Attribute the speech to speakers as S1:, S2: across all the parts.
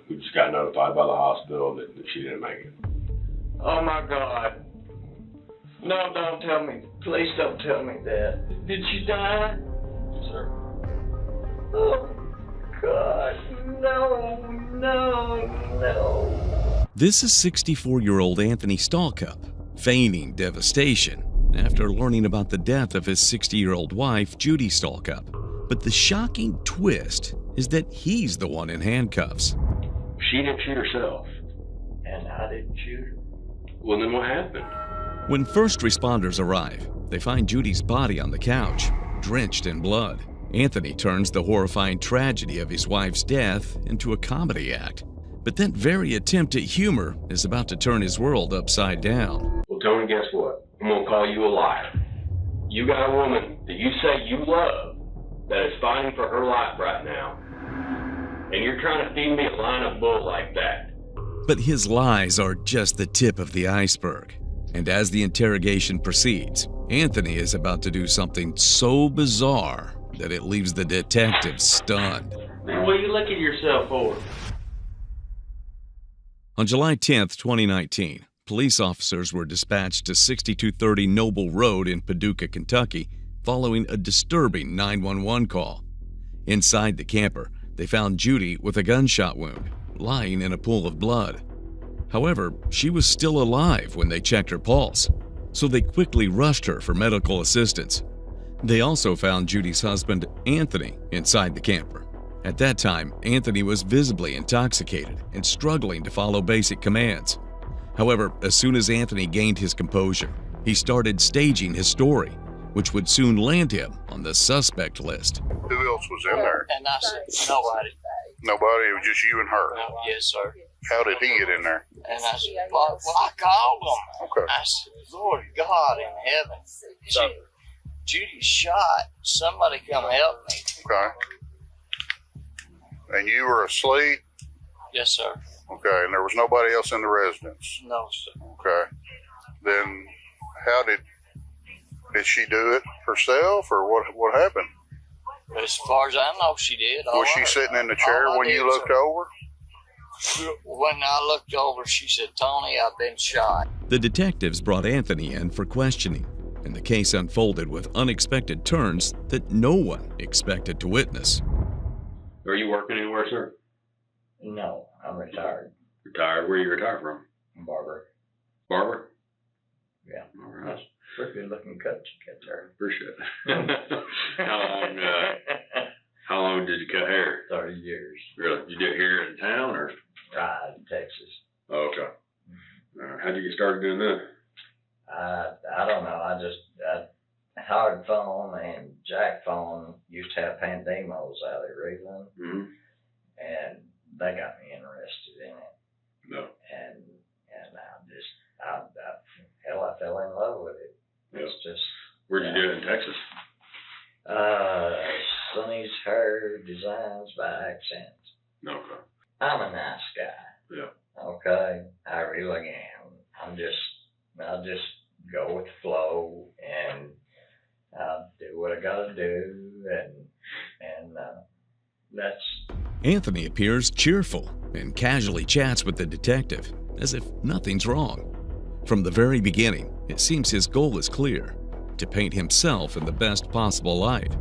S1: We just got notified by the hospital that she didn't make it.
S2: Oh my God. No, don't tell me. Please don't tell me that. Did she die?
S1: Yes, sir.
S2: Oh God, no.
S3: This is 64-year-old Anthony Stallcup, feigning devastation after learning about the death of his 60-year-old wife, Judy Stallcup. But the shocking twist is that he's the one in handcuffs.
S1: She didn't shoot herself.
S2: And I didn't shoot her.
S1: Well, then what happened?
S3: When first responders arrive, they find Judy's body on the couch, drenched in blood. Anthony turns the horrifying tragedy of his wife's death into a comedy act. But that very attempt at humor is about to turn his world upside down.
S1: Well, Tony, guess what? I'm going to call you a liar. You got a woman that you say you love that is fighting for her life right now, and you're trying to feed me a line of bull like that.
S3: But his lies are just the tip of the iceberg. And as the interrogation proceeds, Anthony is about to do something so bizarre that it leaves the detectives stunned.
S2: Man, what are you looking at yourself for?
S3: On July 10th, 2019, police officers were dispatched to 6230 Noble Road in Paducah, Kentucky, following a disturbing 911 call. Inside the camper, they found Judy with a gunshot wound, lying in a pool of blood. However, she was still alive when they checked her pulse, so they quickly rushed her for medical assistance. They also found Judy's husband, Anthony, inside the camper. At that time, Anthony was visibly intoxicated and struggling to follow basic commands. However, as soon as Anthony gained his composure, he started staging his story, which would soon land him on the suspect list.
S4: Who else was in there?
S5: And I said, nobody.
S4: Nobody? It was just you and her?
S5: Yes, sir.
S4: How did he get in there?
S5: And I said, well, I called him.
S4: Okay.
S5: I said, Lord God in heaven. So, Judy's shot. Somebody come help me.
S4: Okay. And you were asleep?
S5: Yes, sir.
S4: Okay, and there was nobody else in the residence?
S5: No, sir.
S4: Okay. Then how did she do it herself, or what happened?
S5: As far as I know, she did.
S4: Was she sitting in the chair when you looked over?
S5: When I looked over, she said, Tony, I've been shot.
S3: The detectives brought Anthony in for questioning, and the case unfolded with unexpected turns that no one expected to witness.
S1: Are you working anywhere, sir?
S2: No, I'm retired.
S1: Retired? Where are you retired from?
S2: Barber.
S1: Barber?
S2: Yeah.
S1: All right.
S2: That's a pretty good looking cut you get there.
S1: Appreciate it. How long did you cut hair?
S2: 30 years.
S1: Really? You did it here in town or?
S2: Right, in Texas.
S1: Oh, okay. How'd you get started doing that?
S2: I don't know. Howard Phone and Jack Phone used to have pandemos out at Reeland, and they got me interested in it.
S1: No.
S2: And I fell in love with it.
S1: Yep.
S2: It's just.
S1: Where'd you do it in Texas?
S2: Sonny's Hair Designs by Accent.
S1: Okay.
S2: I'm a nice guy.
S1: Yeah.
S2: Okay, I really am. I'll just go with the flow, and I'll do what I gotta do, and that's.
S3: Anthony appears cheerful and casually chats with the detective, as if nothing's wrong. From the very beginning, it seems his goal is clear: to paint himself in the best possible light.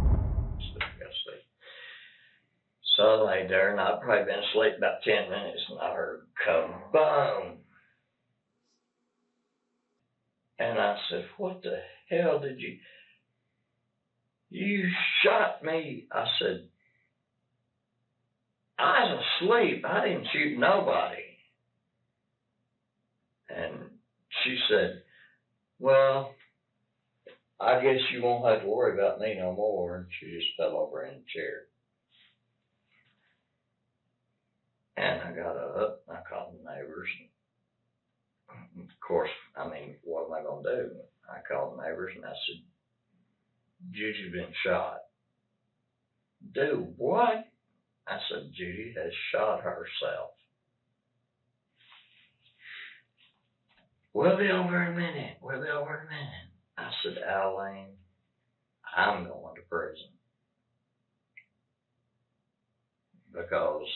S2: So I lay there, and I'd probably been asleep about 10 minutes, and I heard kaboom. And I said, what the hell did you... You shot me. I said, I was asleep. I didn't shoot nobody. And she said, well, I guess you won't have to worry about me no more. And she just fell over in the chair. And I got up, and I called the neighbors. Of course, I mean, what am I going to do? I called the neighbors, and I said, Judy's been shot. Do what? I said, Judy has shot herself. We'll be over in a minute. I said, Alan, I'm going to prison. Because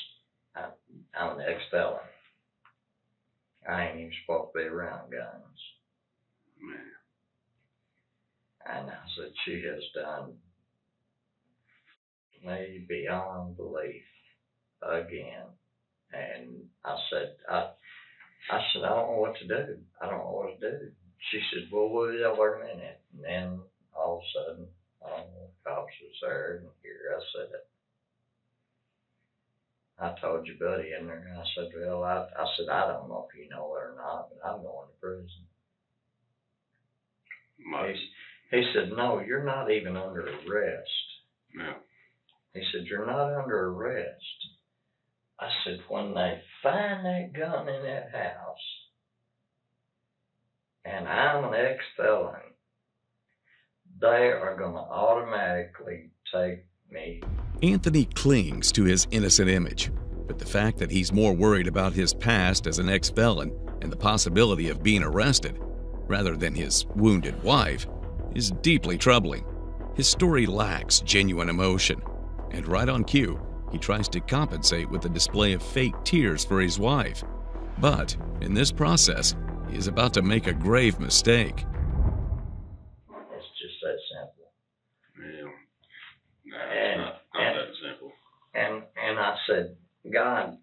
S2: I'm an ex-felon. I ain't even supposed to be around guns.
S1: Man.
S2: And I said, she has done me beyond belief again. And I said, I don't know what to do. I don't know what to do. She said, well, we'll be over a minute. And then all of a sudden, the cops was there, and here I said it. I told your buddy in there, and I said, well, I said, I don't know if you know it or not, but I'm going to prison. He said, no, you're not even under arrest.
S1: No.
S2: He said, you're not under arrest. I said, when they find that gun in that house, and I'm an ex-felon, they are going to automatically take me.
S3: Anthony clings to his innocent image, but the fact that he's more worried about his past as an ex-felon and the possibility of being arrested, rather than his wounded wife, is deeply troubling. His story lacks genuine emotion, and right on cue, he tries to compensate with a display of fake tears for his wife. But in this process, he is about to make a grave mistake.
S2: It's just that simple.
S1: Yeah. No, it's not that simple.
S2: And I said, God,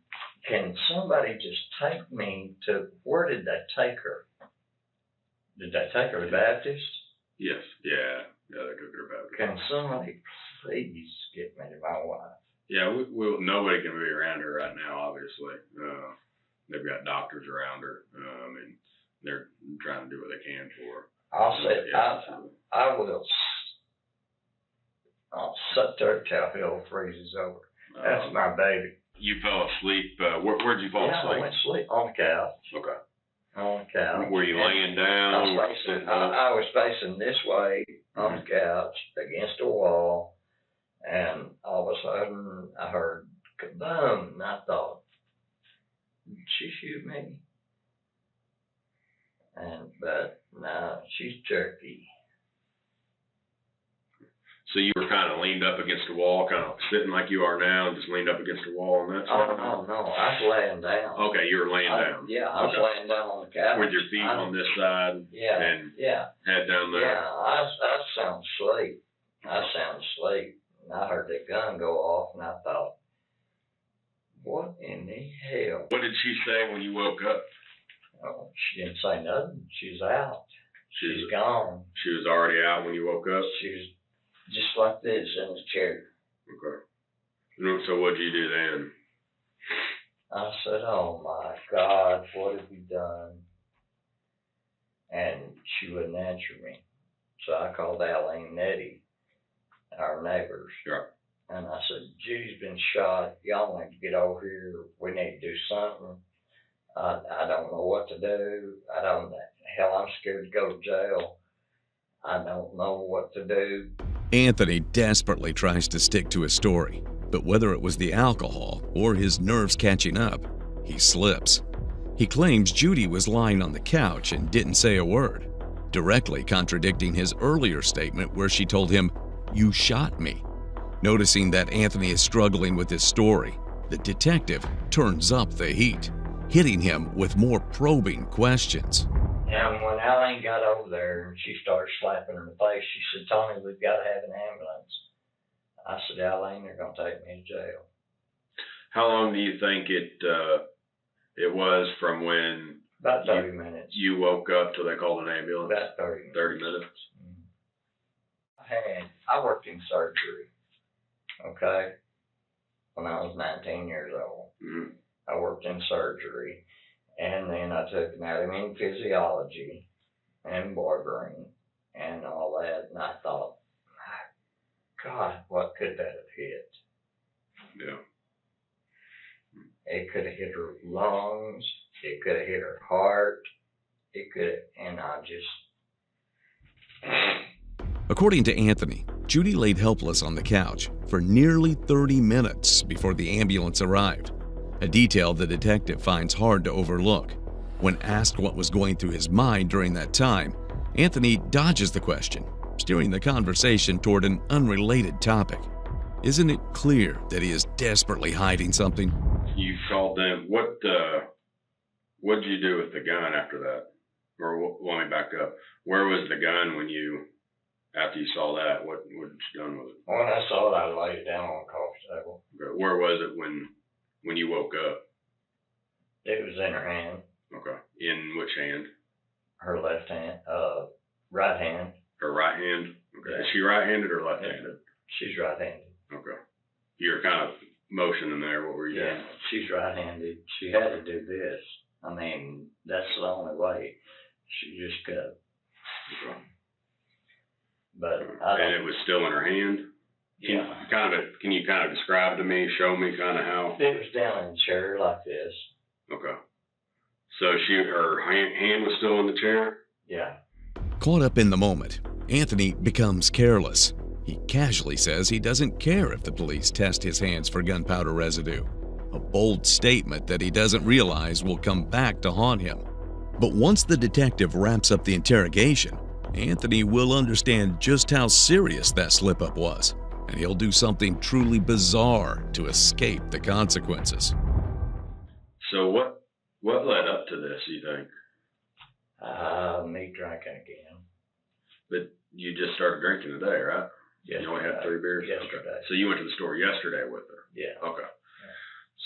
S2: can somebody just take me to, where did they take her? Did they take her to Baptist?
S1: Yes. Yeah, they took her back.
S2: Can somebody please get me to my wife?
S1: Yeah, nobody can be around her right now, obviously. They've got doctors around her, and they're trying to do what they can for her.
S2: I'll sit there till hell freezes over. That's my baby.
S1: You fell asleep. Where'd you fall asleep?
S2: I went to sleep on the couch.
S1: Okay.
S2: On the couch.
S1: Were you laying down?
S2: I was facing this way on the couch against a wall, and all of a sudden I heard kaboom, and I thought, did she shoot me? But no, she's jerky.
S1: So you were kind of leaned up against the wall, kind of sitting like you are now, and just leaned up against the wall, and that's.
S2: Oh no, I was laying down.
S1: Okay, you were laying down.
S2: Yeah, I was laying down on the couch
S1: with your feet on this side. And head down there.
S2: Yeah, I sound asleep. And I heard that gun go off, and I thought, what in the hell?
S1: What did she say when you woke up?
S2: Oh, she didn't say nothing. She's out. She's gone.
S1: She was already out when you woke up?
S2: She was just like this in the chair.
S1: Okay. So what'd you do then?
S2: I said, oh my God, what have you done? And she wouldn't answer me. So I called Allie and Nettie, our neighbors.
S1: Sure.
S2: And I said, Judy's been shot. Y'all need to get over here. We need to do something. I don't know what to do. I'm scared to go to jail. I don't know what to do.
S3: Anthony desperately tries to stick to his story, but whether it was the alcohol or his nerves catching up, he slips. He claims Judy was lying on the couch and didn't say a word, directly contradicting his earlier statement where she told him, "You shot me." Noticing that Anthony is struggling with his story, the detective turns up the heat, hitting him with more probing questions.
S2: And when Allie got over there and she started slapping her in the face, she said, Tony, we've got to have an ambulance. I said, Allie, they're going to take me to jail.
S1: How long do you think it was from when
S2: about 30 minutes.
S1: You woke up till they called an ambulance?
S2: About 30 minutes.
S1: 30 minutes?
S2: Mm-hmm. I worked in surgery, okay, when I was 19 years old.
S1: Mm-hmm.
S2: I worked in surgery. And then I took anatomy and physiology and barbering and all that. And I thought, God, what could that have hit?
S1: Yeah.
S2: It could have hit her lungs. It could have hit her heart. It could have, and I just...
S3: According to Anthony, Judy laid helpless on the couch for nearly 30 minutes before the ambulance arrived. A detail the detective finds hard to overlook. When asked what was going through his mind during that time, Anthony dodges the question, steering the conversation toward an unrelated topic. Isn't it clear that he is desperately hiding something?
S1: You then what'd you do with the gun after that? Or let me back up. Where was the gun after you saw that? What had you done with it?
S2: When I saw it, I laid it down on the coffee table.
S1: Okay. Where was it when you woke up?
S2: It was in her hand.
S1: Okay. In which hand?
S2: Her left hand, right hand.
S1: Her right hand? Okay.
S2: Yeah.
S1: Is she right-handed or left-handed?
S2: She's right-handed.
S1: Okay. You're kind of motioning there. What were you doing?
S2: Yeah, she's right-handed. She had to do this. I mean, that's the only way. She just could.
S1: Okay.
S2: But
S1: and it was still in her hand?
S2: Yeah.
S1: Can you kind of describe to me, show me kind of how?
S2: It was down in the chair like this.
S1: Okay. So her hand was still in the chair?
S2: Yeah.
S3: Caught up in the moment, Anthony becomes careless. He casually says he doesn't care if the police test his hands for gunpowder residue. A bold statement that he doesn't realize will come back to haunt him. But once the detective wraps up the interrogation, Anthony will understand just how serious that slip-up was, and he'll do something truly bizarre to escape the consequences.
S1: So what led up to this, you think?
S2: Me drinking again.
S1: But you just started drinking today, right?
S2: Yesterday.
S1: You only had 3 beers?
S2: Yesterday.
S1: Okay. So you went to the store yesterday with her?
S2: Yeah.
S1: Okay. Yeah.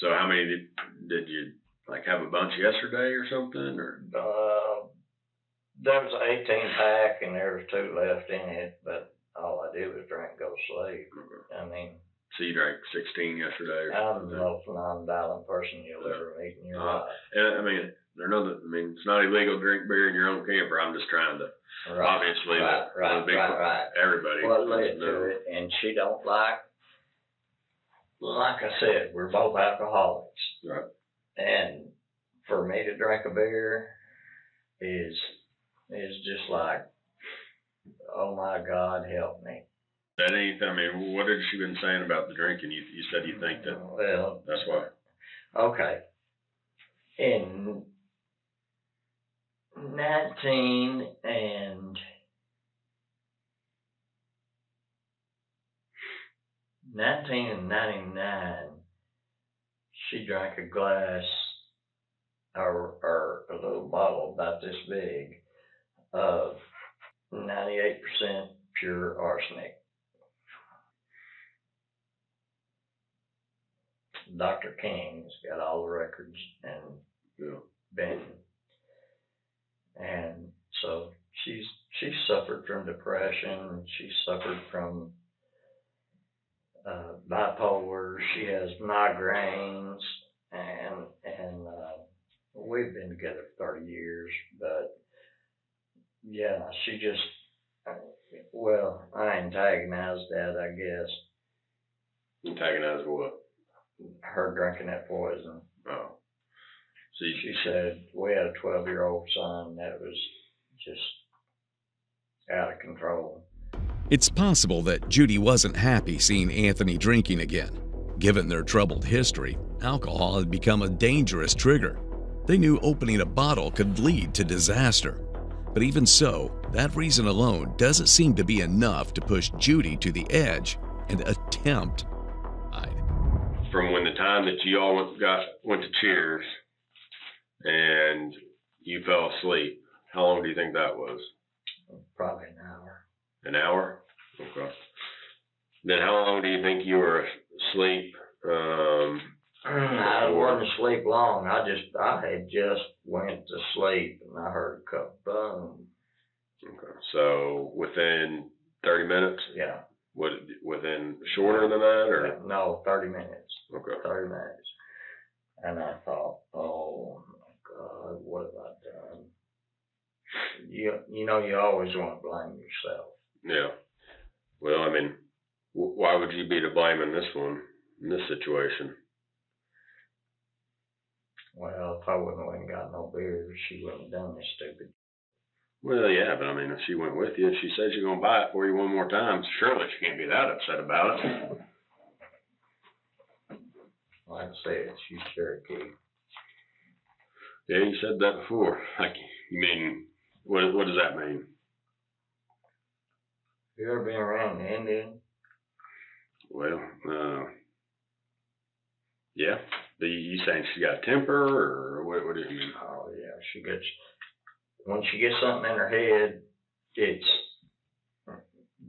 S1: So how many did you have a bunch yesterday or something? Or
S2: there was an 18-pack and there was 2 left in it, but all I did was drink and go to sleep. Okay. I mean.
S1: So you drank 16 yesterday?
S2: I'm the most non-violent person you'll ever meet in your life.
S1: And I mean, it's not illegal to drink beer in your own camper. I'm just trying to, obviously,
S2: right.
S1: Everybody.
S2: Well, led to it, and she don't like I said, we're both alcoholics.
S1: Right.
S2: And for me to drink a beer is just like, oh my God, help me.
S1: That ain't, I mean, what had she been saying about the drinking? You said you think that,
S2: well,
S1: that's why.
S2: Okay. In 1999, she drank a glass or a little bottle about this big of 98% pure arsenic. Dr. King's got all the records and been, and so she suffered from depression. She suffered from bipolar. She has migraines, and we've been together for 30 years. But yeah, she just I antagonized that, I guess.
S1: Antagonized what?
S2: Her drinking that poison.
S1: Oh.
S2: She said we had a 12-year-old son that was just out of control.
S3: It's possible that Judy wasn't happy seeing Anthony drinking again. Given their troubled history, alcohol had become a dangerous trigger. They knew opening a bottle could lead to disaster. But even so, that reason alone doesn't seem to be enough to push Judy to the edge and attempt hide.
S1: From when the time that you all went to Cheers and you fell asleep, how long do you think that was?
S2: Probably an hour.
S1: An hour? Okay. Then how long do you think you were asleep?
S2: I wasn't asleep long. I had just went to sleep and I heard a cup boom.
S1: Okay. So within 30 minutes?
S2: Yeah.
S1: Within shorter than that, or?
S2: No, 30 minutes.
S1: Okay.
S2: 30 minutes. And I thought, oh my God, what have I done? You know, you always want to blame yourself.
S1: Yeah. Well, I mean, why would you be to blame in this situation?
S2: Well, if I wouldn't have went and got no beer, she wouldn't have done this stupid.
S1: Well, yeah, but I mean, if she went with you, if she said she's going to buy it for you one more time, surely she can't be that upset about it.
S2: Like I said, she's Cherokee.
S1: Yeah, you said that before. You mean, what does that mean?
S2: You ever been around the Indian?
S1: Well, yeah. You saying she got a temper, or what do you mean?
S2: Oh yeah, when she gets something in her head,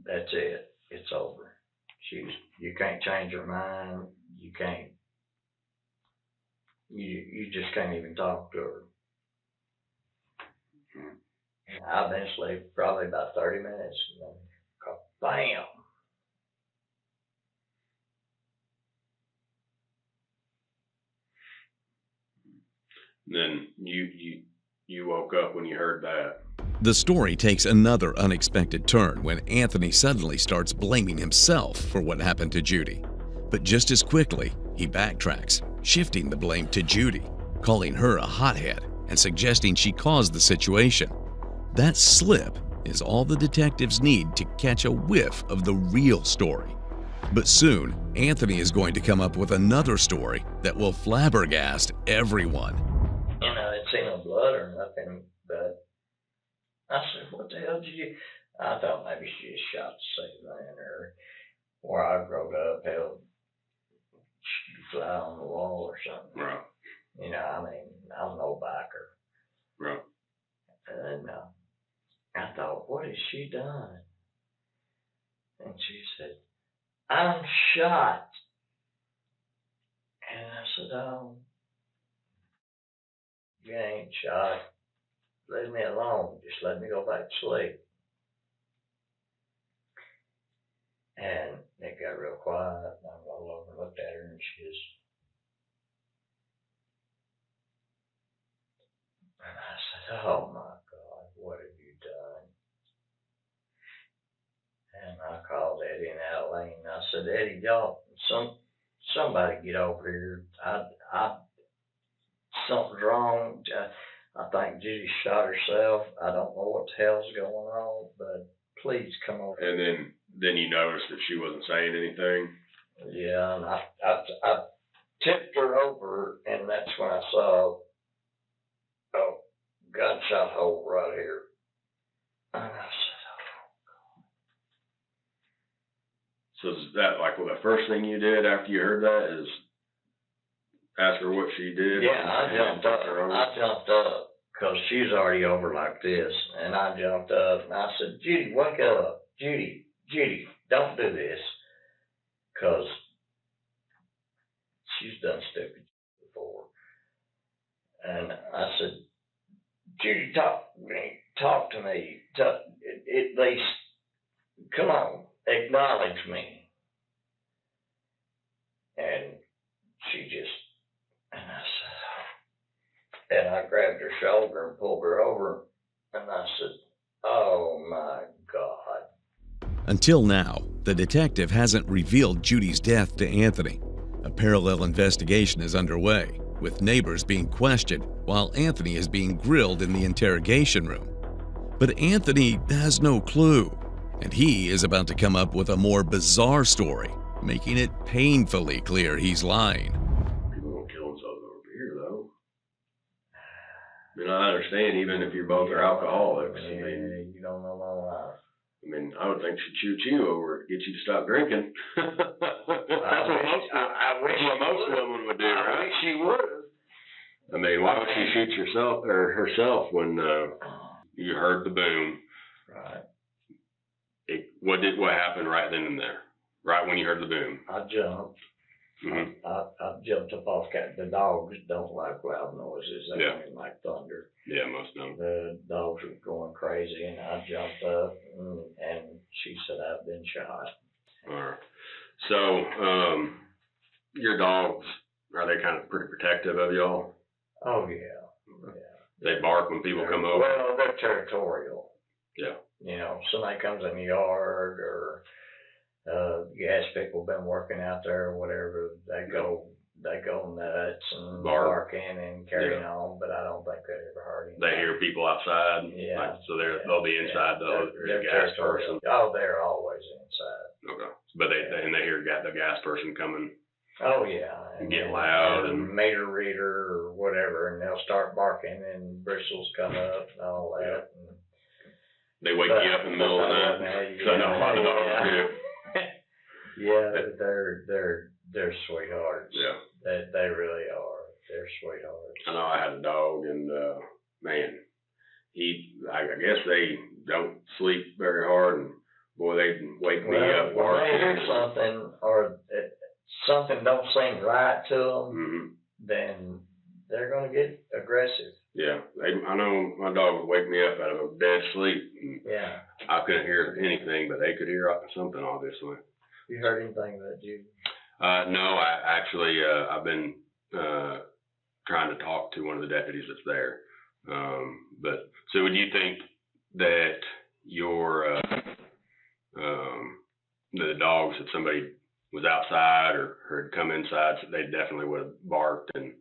S2: that's it. It's over. You can't change her mind. You just can't even talk to her. I've been asleep probably about 30 minutes. And then, bam.
S1: Then you woke up when you heard that.
S3: The story takes another unexpected turn when Anthony suddenly starts blaming himself for what happened to Judy. But just as quickly, he backtracks, shifting the blame to Judy, calling her a hothead and suggesting she caused the situation. That slip is all the detectives need to catch a whiff of the real story. But soon, Anthony is going to come up with another story that will flabbergast everyone.
S2: It's ain't no blood or nothing, but I said, what the hell did you... I thought maybe she just shot the same man, or where I grew up, hell, she'd fly on the wall or something.
S1: Right.
S2: I'm no biker.
S1: Right.
S2: And I thought, what has she done? And she said, I'm shot. And I said, oh, you ain't shot. Leave me alone. Just let me go back to sleep. And it got real quiet. And I rolled over and looked at her, and she just... And I said, oh my God, what have you done? And I called Eddie and Adeline. I said, Eddie, y'all, somebody get over here. Something's wrong. I think Judy shot herself. I don't know what the hell's going on, but please come over.
S1: And then you noticed that she wasn't saying anything?
S2: Yeah, and I tipped her over, and that's when I saw a gunshot hole right here. And I said,
S1: So is that like the first thing you did after you heard that is ask her what she did?
S2: yeah, I jumped up because she was already over like this, and I jumped up and I said, Judy, wake up. Judy, don't do this, because she's done stupid before. And I said, Judy, talk to me. At least, come on, acknowledge me. And she just, and I said, and I grabbed her shoulder and pulled her over, and I said, oh my God.
S3: Until now, the detective hasn't revealed Judy's death to Anthony. A parallel investigation is underway, with neighbors being questioned while Anthony is being grilled in the interrogation room. But Anthony has no clue, and he is about to come up with a more bizarre story, making it painfully clear he's lying.
S1: People don't kill themselves over beer, though. I understand, even if you're both are alcoholics.
S2: Yeah, you don't know my life.
S1: I would think she'd shoot you over to get you to stop drinking. That's what most women would do, right?
S2: I wish she would.
S1: Why would she shoot herself when you heard the boom?
S2: Right.
S1: What happened right then and there? Right when you heard the boom?
S2: I jumped.
S1: Mm-hmm.
S2: I jumped up off the dogs don't like loud noises. They don't even like thunder.
S1: Yeah, most don't.
S2: The dogs were going crazy, and I jumped up, and she said, I've been shot.
S1: All right. So, your dogs, are they kind of pretty protective of y'all?
S2: Oh, yeah.
S1: They bark when people come over?
S2: Well, they're territorial.
S1: Yeah.
S2: Somebody comes in the yard, or gas people been working out there or whatever, they go nuts and barking and carrying on, but I don't think they ever hurt anybody.
S1: They hear people outside?
S2: Yeah.
S1: So they'll be inside the gas person?
S2: Oh, they're always inside.
S1: Okay. But they hear the gas person coming?
S2: Oh, yeah.
S1: And get loud and
S2: meter reader or whatever, and they'll start barking and bristles come up and all that.
S1: Yeah. And they wake you up in the middle of the night? So I know a lot of dogs do.
S2: Yeah, They're sweethearts.
S1: Yeah.
S2: They really are. They're sweethearts.
S1: I know I had a dog, and man, I guess they don't sleep very hard, and boy, they wake me up.
S2: When they hear something or something don't seem right to them, then they're gonna get aggressive.
S1: Yeah, I know my dog would wake me up out of a dead sleep. And
S2: yeah.
S1: I couldn't hear anything, but they could hear something, obviously.
S2: You heard anything about Judy?
S1: No, I actually, I've been trying to talk to one of the deputies that's there. But so would you think that your the dogs, if somebody was outside or had come inside, so they definitely would have barked and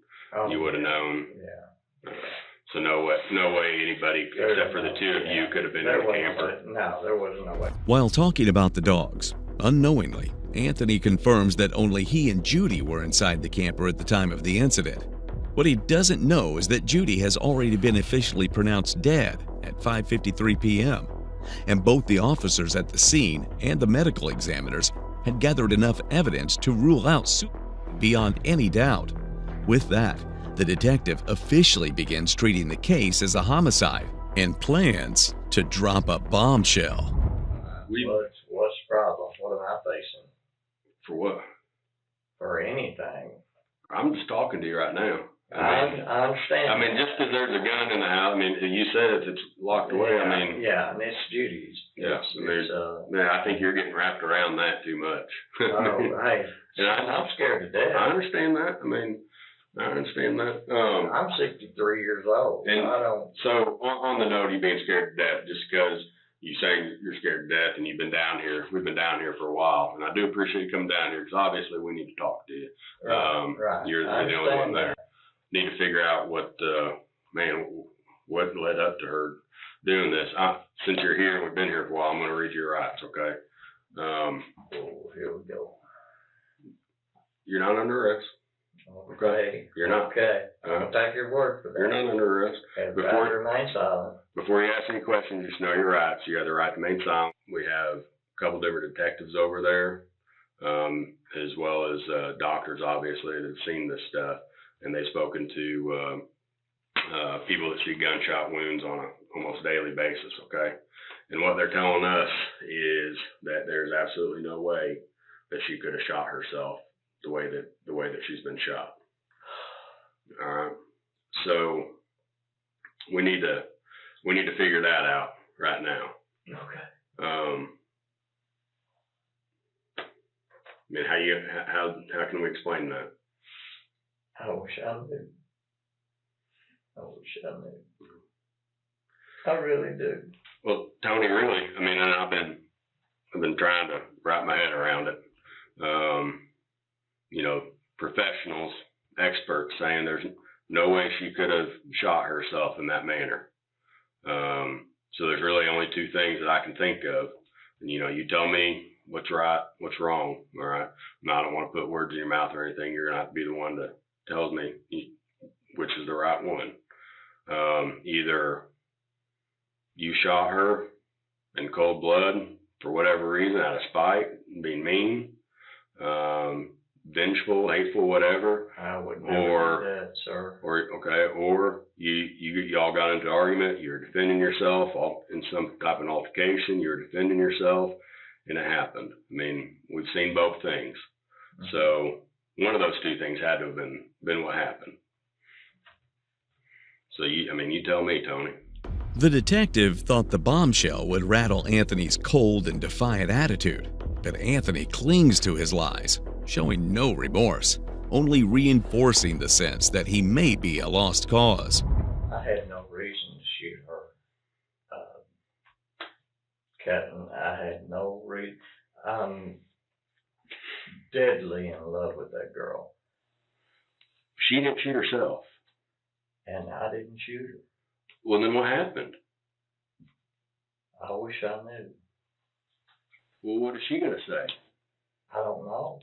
S1: you would have known?
S2: Yeah.
S1: So no way anybody except for the two of you could have been in the camper.
S2: No, there was no way.
S3: While talking about the dogs, unknowingly, Anthony confirms that only he and Judy were inside the camper at the time of the incident. What he doesn't know is that Judy has already been officially pronounced dead at 5:53 p.m., and both the officers at the scene and the medical examiners had gathered enough evidence to rule out suicide beyond any doubt. With that, the detective officially begins treating the case as a homicide and plans to drop a bombshell.
S2: What's the problem? What am I facing?
S1: For what?
S2: For anything.
S1: I'm just talking to you right now.
S2: I understand.
S1: I mean, just because there's a gun in the house, I mean, you said it's locked away.
S2: Yeah,
S1: I mean,
S2: yeah, and it's Judy's.
S1: Yeah, man, I think you're getting wrapped around that too much.
S2: Oh, hey,
S1: and
S2: I'm scared to death.
S1: I understand that. I mean, I understand that.
S2: I'm 63 years old.
S1: And
S2: I don't.
S1: So on the note of you being scared to death, just because you say you're scared to death and you've been down here, we've been down here for a while, and I do appreciate you coming down here because obviously we need to talk to you.
S2: Right.
S1: You're the only one there. Need to figure out what led up to her doing this. Since you're here and we've been here for a while, I'm going to read your rights, okay?
S2: Here we go.
S1: You're not under arrest.
S2: Okay.
S1: You're not.
S2: Okay. I'll take your word for that.
S1: You're not under arrest.
S2: Before you remain silent.
S1: Before you ask any questions, just know your rights. You have the right to remain silent. We have a couple different detectives over there, as well as doctors, obviously, that have seen this stuff. And they've spoken to people that see gunshot wounds on an almost daily basis, okay? And what they're telling us is that there's absolutely no way that she could have shot herself the way that she's been shot. All right. So we need to figure that out right now.
S2: Okay.
S1: I mean, how can we explain that?
S2: I wish I knew. I wish I knew. I really do.
S1: Well, Tony, really, I mean, and I've been trying to wrap my head around it. Professionals, experts saying there's no way she could have shot herself in that manner. So there's really only two things that I can think of. And, you tell me what's right, what's wrong, all right? Now, I don't want to put words in your mouth or anything. You're going to have to be the one that tells me which is the right one. Either you shot her in cold blood for whatever reason, out of spite, being mean, vengeful, hateful, whatever.
S2: I would never do that, sir.
S1: Or you all got into an argument. You're defending yourself in some type of altercation. You're defending yourself, and it happened. I mean, we've seen both things. Mm-hmm. So one of those two things had to have been what happened. So you tell me, Tony.
S3: The detective thought the bombshell would rattle Anthony's cold and defiant attitude, but Anthony clings to his lies, showing no remorse, only reinforcing the sense that he may be a lost cause.
S2: I had no reason to shoot her. Captain, I had no reason. I'm deadly in love with that girl.
S1: She didn't shoot herself.
S2: And I didn't shoot her.
S1: Well, then what happened?
S2: I wish I knew.
S1: Well, what is she going to say?
S2: I don't know.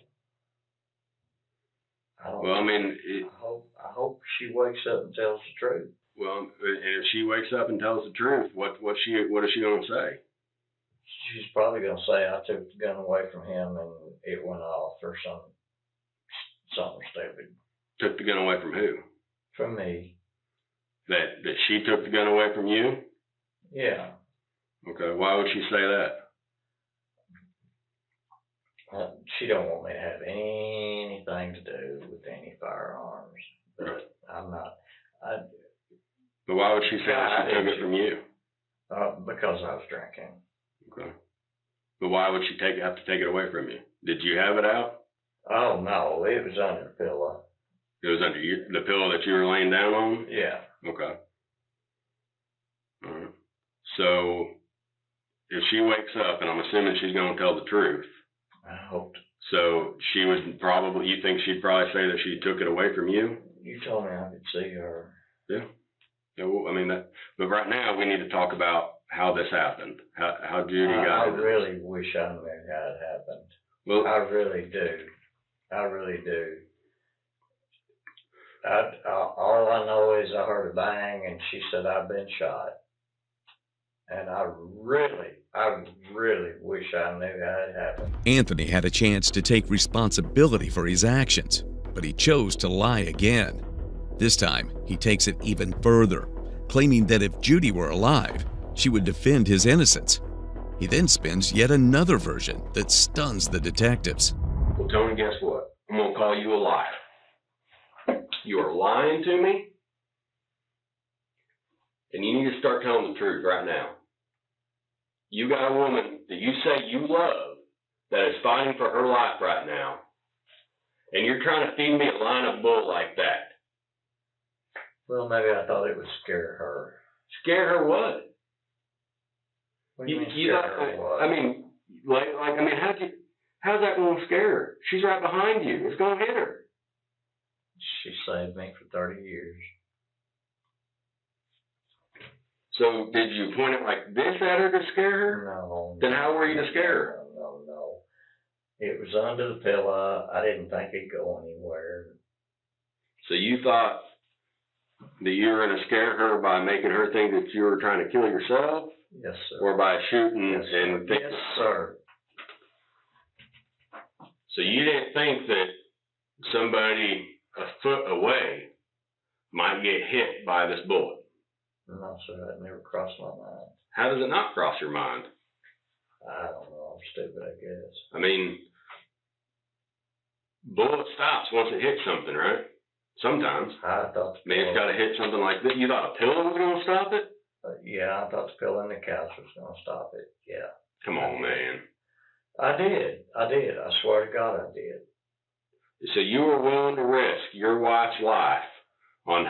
S2: I hope she wakes up and tells the truth.
S1: Well, and if she wakes up and tells the truth, what is she going to say?
S2: She's probably going to say I took the gun away from him and it went off or something. something stupid.
S1: Took the gun away from who?
S2: From me.
S1: That she took the gun away from you?
S2: Yeah.
S1: Okay, why would she say that?
S2: She don't want me to have anything to do with any firearms. But I'm not.
S1: But why would she say that she took it from you?
S2: Because I was drinking.
S1: Okay. But why would she have to take it away from you? Did you have it out?
S2: Oh, no, it was under the pillow.
S1: It was under the pillow that you were laying down on?
S2: Yeah.
S1: Okay. All right. So, if she wakes up, and I'm assuming she's going to tell the truth.
S2: I hoped.
S1: So, you think she'd probably say that she took it away from you?
S2: You told me I could see her.
S1: Yeah. Well, I mean, but right now we need to talk about how this happened. How Judy got
S2: I really wish I knew how it happened.
S1: Well,
S2: I really do. I really do. All I know is I heard a bang and she said, I've been shot. And I really wish I knew how it happened.
S3: Anthony had a chance to take responsibility for his actions, but he chose to lie again. This time, he takes it even further, claiming that if Judy were alive, she would defend his innocence. He then spins yet another version that stuns the detectives.
S1: Well, Tony, guess what? I'm going to call you a liar. You are lying to me, and you need to start telling the truth right now. You got a woman that you say you love that is fighting for her life right now, and you're trying to feed me a line of bull like that.
S2: Well, maybe I thought it would scare her.
S1: Scare her what?
S2: What do you mean scare her what?
S1: I mean, how's that going to scare her? She's right behind you. It's going to hit her.
S2: She saved me for 30 years.
S1: So did you point it like this at her to scare her?
S2: No.
S1: Then how were you to scare her?
S2: No. It was under the pillow. I didn't think it'd go anywhere.
S1: So you thought that you were going to scare her by making her think that you were trying to kill yourself?
S2: Yes, sir.
S1: Or by shooting
S2: Yes, sir.
S1: and thinking?
S2: Yes, sir.
S1: So you didn't think that somebody a foot away might get hit by this bullet?
S2: No, sir. That never crossed my mind.
S1: How does it not cross your mind?
S2: I don't know. I'm stupid, I guess.
S1: I mean, bullet stops once it hits something, right? Sometimes.
S2: I thought.
S1: It's got to hit something like this. You thought a pillow was going to stop it?
S2: Yeah, I thought the pillow in the couch was going to stop it. Yeah.
S1: Come on, man.
S2: I did. I swear to God, I did.
S1: So you were willing to risk your wife's life on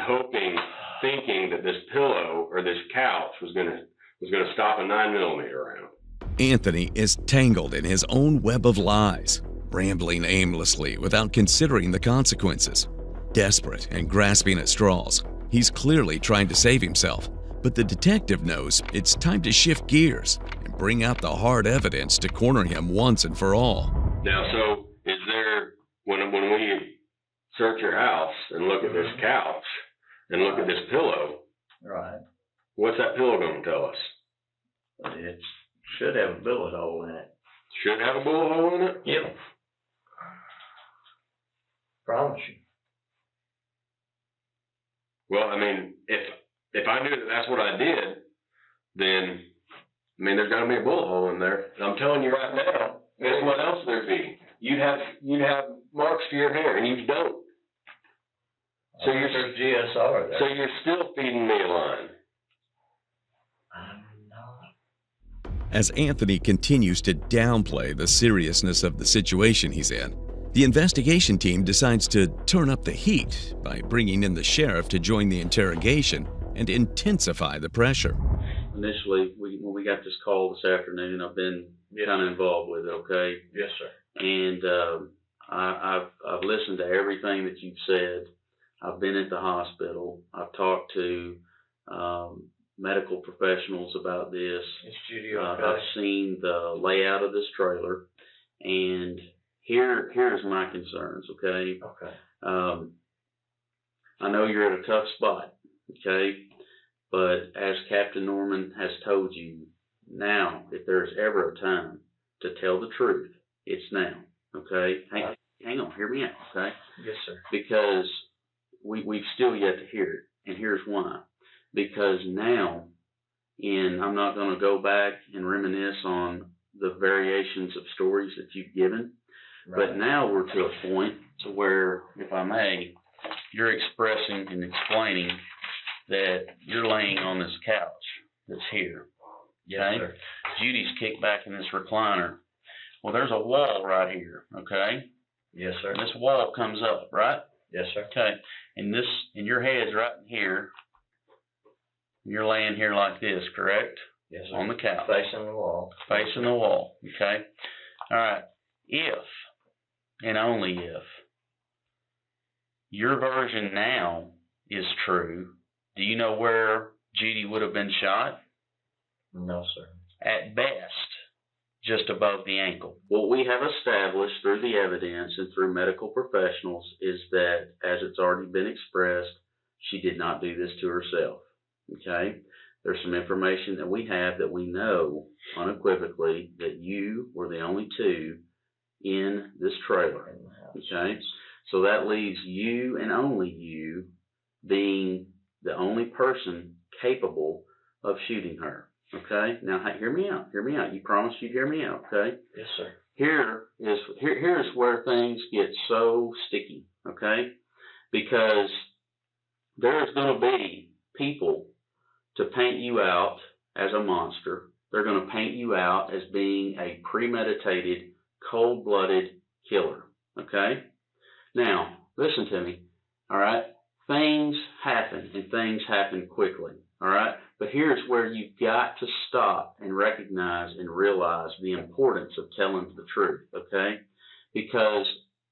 S1: thinking that this pillow or this couch was going to stop a 9mm round.
S3: Anthony is tangled in his own web of lies, rambling aimlessly without considering the consequences. Desperate and grasping at straws, he's clearly trying to save himself, but the detective knows it's time to shift gears and bring out the hard evidence to corner him once and for all.
S1: Now, so is there, when we search your house and look at this couch and look at this pillow,
S2: right?
S1: What's that pillow going to tell us?
S2: It should have a bullet hole in it.
S1: Should have a bullet hole in it?
S2: Yep. Promise you.
S1: Well, I mean, if I knew that that's what I did, then, I mean, there's got to be a bullet hole in there. And I'm telling you right now, guess what else there'd be? You'd have marks to your hair, and you don't. So
S2: there's GSR there.
S1: So you're still feeding me a line.
S2: I'm not.
S3: As Anthony continues to downplay the seriousness of the situation he's in, the investigation team decides to turn up the heat by bringing in the sheriff to join the interrogation and intensify the pressure.
S6: Initially, when we got this call this afternoon, I've been kind of involved with it, okay?
S2: Yes, sir.
S6: And I've listened to everything that you've said. I've been at the hospital. I've talked to medical professionals about this.
S2: Is Judy okay?
S6: I've seen the layout of this trailer, and here's my concerns, okay?
S2: Okay.
S6: I know you're at a tough spot, okay? But as Captain Norman has told you, now, if there's ever a time to tell the truth, it's now, okay? hang on, hear me out, okay?
S2: Yes, sir.
S6: Because we've still yet to hear it, and here's why. Because now, I'm not going to go back and reminisce on the variations of stories that you've given, but now we're to a point to where, if I may, you're expressing and explaining that you're laying on this couch that's here.
S2: Yes,
S6: okay?
S2: sir.
S6: Judy's kicked back in this recliner. Well, there's a wall right here, okay?
S2: Yes, sir.
S6: And this wall comes up, right?
S2: Yes, sir.
S6: Okay. And your head's right in here. You're laying here like this, correct?
S2: Yes, sir.
S6: On the couch.
S2: Facing the wall.
S6: Facing the wall, okay? All right. If, and only if, your version now is true, do you know where Judy would have been shot?
S2: No, sir.
S6: At best, just above the ankle. What we have established through the evidence and through medical professionals is that, as it's already been expressed, she did not do this to herself. Okay? There's some information that we have that we know unequivocally that you were the only two in this trailer. Okay? So that leaves you and only you being the only person capable of shooting her. Okay? Now, hear me out. Hear me out. You promised you'd hear me out, okay?
S2: Yes, sir.
S6: Here's where things get so sticky, okay? Because there's going to be people to paint you out as a monster. They're going to paint you out as being a premeditated, cold-blooded killer, okay? Now, listen to me, all right? Things happen, and things happen quickly, all right? But here's where you've got to stop and recognize and realize the importance of telling the truth, okay? Because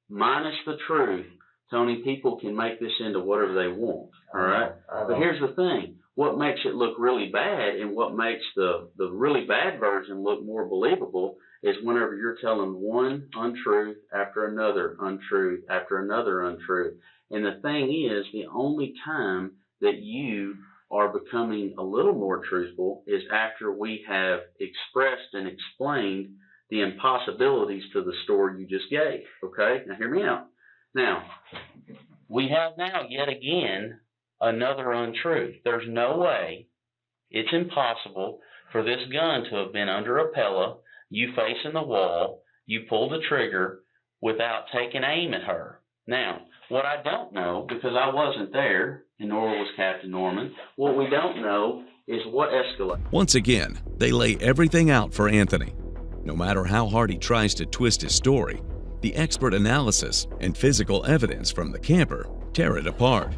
S6: minus the truth, Tony, people can make this into whatever they want, all right? But here's the thing. What makes it look really bad and what makes the really bad version look more believable is whenever you're telling one untruth after another untruth after another untruth. And the thing is, the only time that you are becoming a little more truthful is after we have expressed and explained the impossibilities to the story you just gave, okay? Now, hear me out. Now, we have now, yet again, another untruth. There's no way, it's impossible for this gun to have been under a pillow, you facing the wall, you pull the trigger without taking aim at her. Now, what I don't know, because I wasn't there, and nor was Captain Norman, what we don't know is what escalated.
S3: Once again, they lay everything out for Anthony. No matter how hard he tries to twist his story, the expert analysis and physical evidence from the camper tear it apart.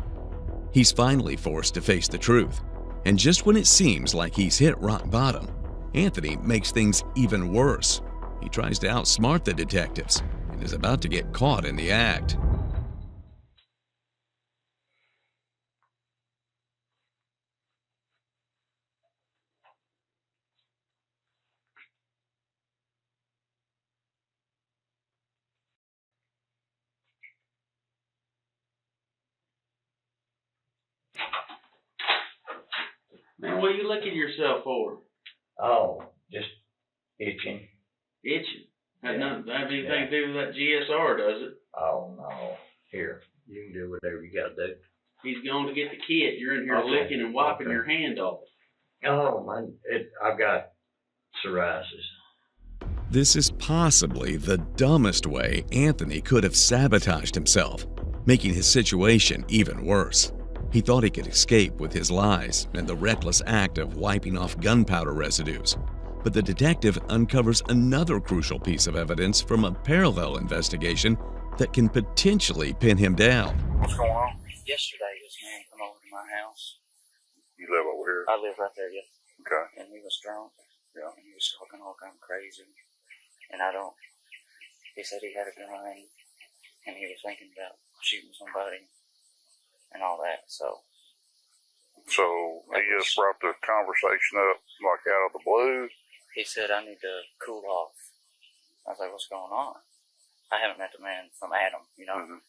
S3: He's finally forced to face the truth. And just when it seems like he's hit rock bottom, Anthony makes things even worse. He tries to outsmart the detectives and is about to get caught in the act.
S6: Man, what are you licking yourself for?
S2: Oh, just itching.
S6: Itching. Have anything to do with that GSR, does it?
S2: Oh, no. Here, you can do whatever you got to do.
S6: He's going to get the kit. You're in here licking and wiping your hand off.
S2: Oh, I've got psoriasis.
S3: This is possibly the dumbest way Anthony could have sabotaged himself, making his situation even worse. He thought he could escape with his lies and the reckless act of wiping off gunpowder residues. But the detective uncovers another crucial piece of evidence from a parallel investigation that can potentially pin him down.
S4: What's going on?
S5: Yesterday, this man come over to my house.
S4: You live over here?
S5: I live right there, yeah.
S4: Okay.
S5: And he was drunk.
S4: Yeah.
S5: And he was talking all kind of crazy. And he said he had a gun and he was thinking about shooting somebody and all that, so
S4: he just brought the conversation up like out of the blue?
S5: he said, I need to cool off. I was like, what's going on? I haven't met the man from Adam, you know?
S4: Mm-hmm.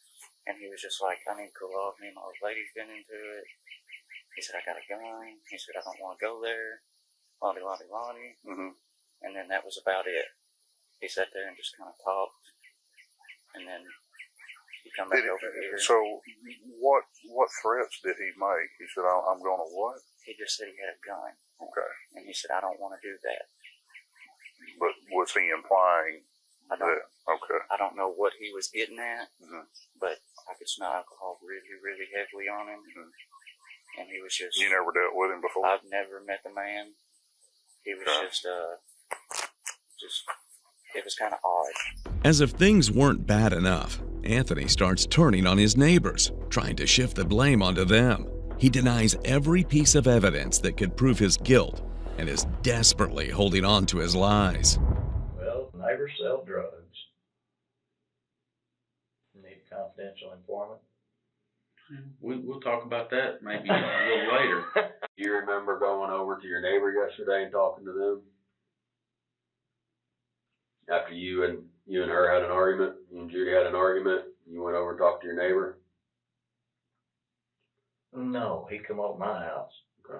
S5: And he was just like, I need to cool off. Me and my old lady's been into it. He said, I got a gun. He said, I don't want to go there. Lottie.
S4: Mm-hmm.
S5: And then that was about it. He sat there and just kind of talked. And then come back over here.
S4: So, what threats did he make? He said, "I'm going to what?"
S5: He just said he had a gun.
S4: Okay.
S5: And he said, "I don't want to do that."
S4: But was he implying
S5: I don't.
S4: that? Okay.
S5: I don't know what he was getting at,
S4: Mhm.
S5: but I could smell alcohol really, really heavily on him.
S4: Mhm.
S5: And he was just.
S4: You never dealt with him before?
S5: I've never met the man. He was
S4: Okay.
S5: just. It was kind of odd.
S3: As if things weren't bad enough, Anthony starts turning on his neighbors, trying to shift the blame onto them. He denies every piece of evidence that could prove his guilt and is desperately holding on to his lies.
S2: Well, neighbors sell drugs. Need a confidential informant?
S6: We'll talk about that maybe a little later.
S1: Do you remember going over to your neighbor yesterday and talking to them? After you and her had an argument, you and Judy had an argument, you went over and talked to your neighbor?
S2: No, he come over my house.
S1: Okay.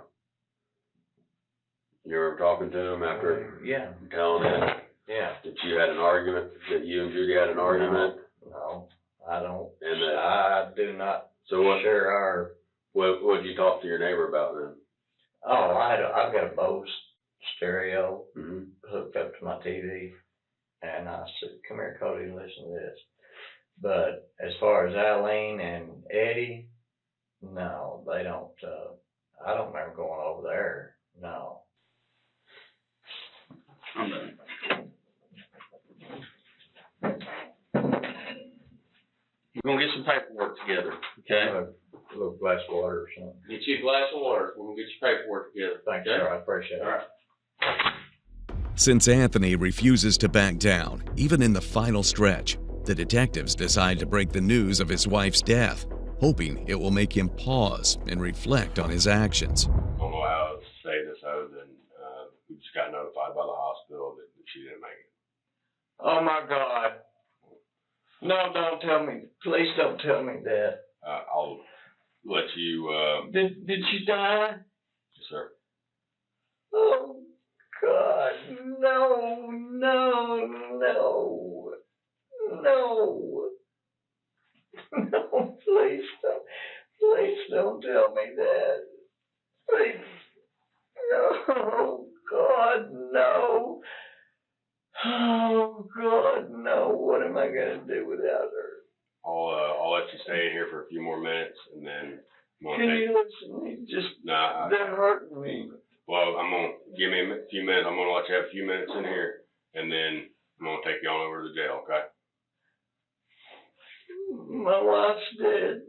S1: You were talking to him after
S2: Yeah.
S1: telling him
S2: Yeah.
S1: that you had an argument, that you and Judy had an argument?
S2: No, I don't.
S1: And that,
S2: I do not
S1: so what,
S2: share our.
S1: what did you talk to your neighbor about then?
S2: Oh, I've got a Bose stereo
S1: Mm-hmm.
S2: hooked up to my TV, and I said, "Come here, Cody, and listen to this." But as far as Eileen and Eddie, no, they don't. I don't remember going over there. No.
S6: I'm done. We're gonna get some paperwork together, okay?
S2: A little glass of water or something.
S6: Get you a glass of water. We're gonna get your paperwork together.
S2: Thanks,
S6: okay?
S2: sir. I appreciate it.
S6: All right.
S3: Since Anthony refuses to back down, even in the final stretch, the detectives decide to break the news of his wife's death, hoping it will make him pause and reflect on his actions.
S1: I don't know how to say this other than we just got notified by the hospital that she didn't make it.
S2: Oh my God. No, don't tell me. Please don't tell me that.
S1: I'll let you.
S2: Did she die?
S1: Yes, sir.
S2: Oh God, no, no, no, no. No, please don't tell me that. Please. No, God, no. Oh God, no. What am I gonna do without her?
S1: I'll let you stay in here for a few more minutes, and then I'm gonna
S2: Can
S1: take.
S2: you listen? You just
S1: Nah,
S2: they're hurting me.
S1: well, I'm gonna give me a few minutes. I'm gonna let you have a few minutes in here, and then I'm gonna take you on over to the jail. Okay?
S2: My wife's dead.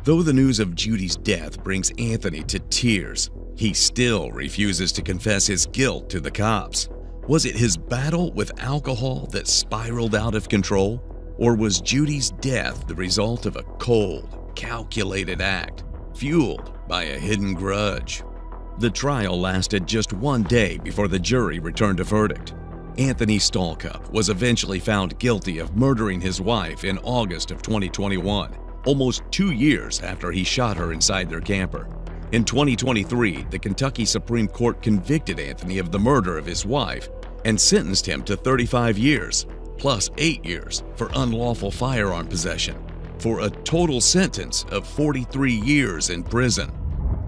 S3: Though the news of Judy's death brings Anthony to tears, he still refuses to confess his guilt to the cops. Was it his battle with alcohol that spiraled out of control? Or was Judy's death the result of a cold, calculated act, fueled by a hidden grudge? The trial lasted just one day before the jury returned a verdict. Anthony Stallcup was eventually found guilty of murdering his wife in August of 2021, almost 2 years after he shot her inside their camper. In 2023, the Kentucky Supreme Court convicted Anthony of the murder of his wife and sentenced him to 35 years, plus 8 years for unlawful firearm possession, for a total sentence of 43 years in prison.